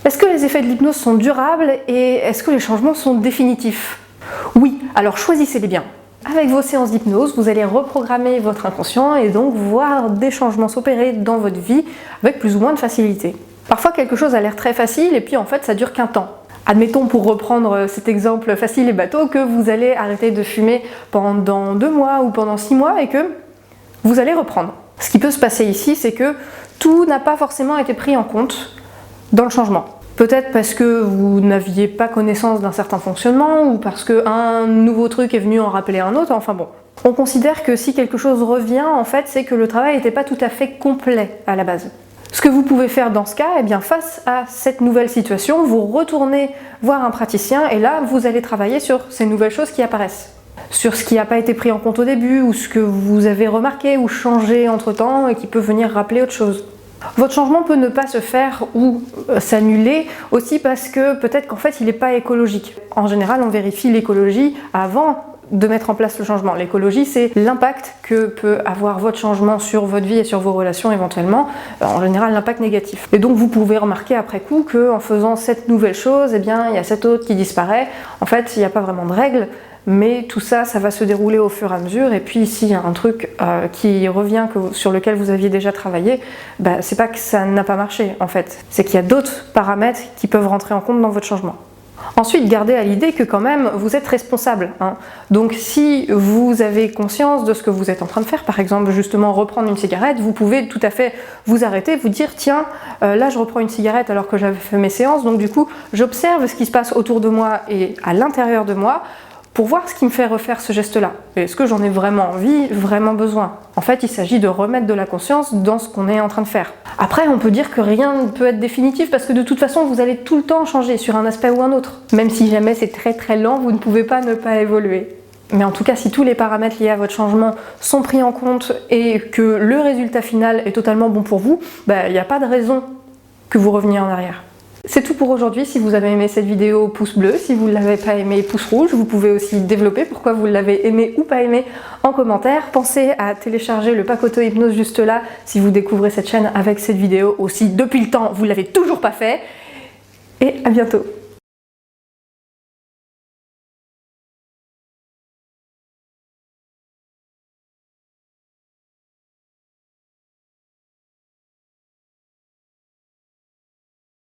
Est-ce que les effets de l'hypnose sont durables et est-ce que les changements sont définitifs? Oui, alors choisissez-les bien. Avec vos séances d'hypnose, vous allez reprogrammer votre inconscient et donc voir des changements s'opérer dans votre vie avec plus ou moins de facilité. Parfois quelque chose a l'air très facile et puis en fait ça dure qu'un temps. Admettons, pour reprendre cet exemple facile et bateau, que vous allez arrêter de fumer pendant 2 mois ou pendant 6 mois et que vous allez reprendre. Ce qui peut se passer ici, c'est que tout n'a pas forcément été pris en compte dans le changement. Peut-être parce que vous n'aviez pas connaissance d'un certain fonctionnement ou parce qu'un nouveau truc est venu en rappeler un autre, enfin bon. On considère que si quelque chose revient, en fait, c'est que le travail n'était pas tout à fait complet à la base. Ce que vous pouvez faire dans ce cas, eh bien, face à cette nouvelle situation, vous retournez voir un praticien et là, vous allez travailler sur ces nouvelles choses qui apparaissent. Sur ce qui n'a pas été pris en compte au début ou ce que vous avez remarqué ou changé entre-temps et qui peut venir rappeler autre chose. Votre changement peut ne pas se faire ou s'annuler aussi parce que peut-être qu'en fait il n'est pas écologique. En général, on vérifie l'écologie avant de mettre en place le changement. L'écologie, c'est l'impact que peut avoir votre changement sur votre vie et sur vos relations éventuellement, en général l'impact négatif. Et donc vous pouvez remarquer après coup qu'en faisant cette nouvelle chose, eh bien, il y a cette autre qui disparaît. En fait, il n'y a pas vraiment de règles, mais tout ça, ça va se dérouler au fur et à mesure. Et puis s'il y a un truc qui revient sur lequel vous aviez déjà travaillé, c'est pas que ça n'a pas marché en fait, c'est qu'il y a d'autres paramètres qui peuvent rentrer en compte dans votre changement. Ensuite, gardez à l'idée que quand même, vous êtes responsable. Donc si vous avez conscience de ce que vous êtes en train de faire, par exemple justement reprendre une cigarette, vous pouvez tout à fait vous arrêter, vous dire tiens, là je reprends une cigarette alors que j'avais fait mes séances, donc du coup j'observe ce qui se passe autour de moi et à l'intérieur de moi, pour voir ce qui me fait refaire ce geste-là. Est-ce que j'en ai vraiment envie, vraiment besoin? En fait, il s'agit de remettre de la conscience dans ce qu'on est en train de faire. Après, on peut dire que rien ne peut être définitif parce que de toute façon, vous allez tout le temps changer sur un aspect ou un autre. Même si jamais c'est très très lent, vous ne pouvez pas ne pas évoluer. Mais en tout cas, si tous les paramètres liés à votre changement sont pris en compte et que le résultat final est totalement bon pour vous, il n'y a pas de raison que vous reveniez en arrière. C'est tout pour aujourd'hui. Si vous avez aimé cette vidéo, pouce bleu. Si vous ne l'avez pas aimé, pouce rouge. Vous pouvez aussi développer pourquoi vous l'avez aimé ou pas aimé en commentaire. Pensez à télécharger le pack auto-hypnose juste là si vous découvrez cette chaîne avec cette vidéo. Aussi, depuis le temps, vous ne l'avez toujours pas fait. Et à bientôt.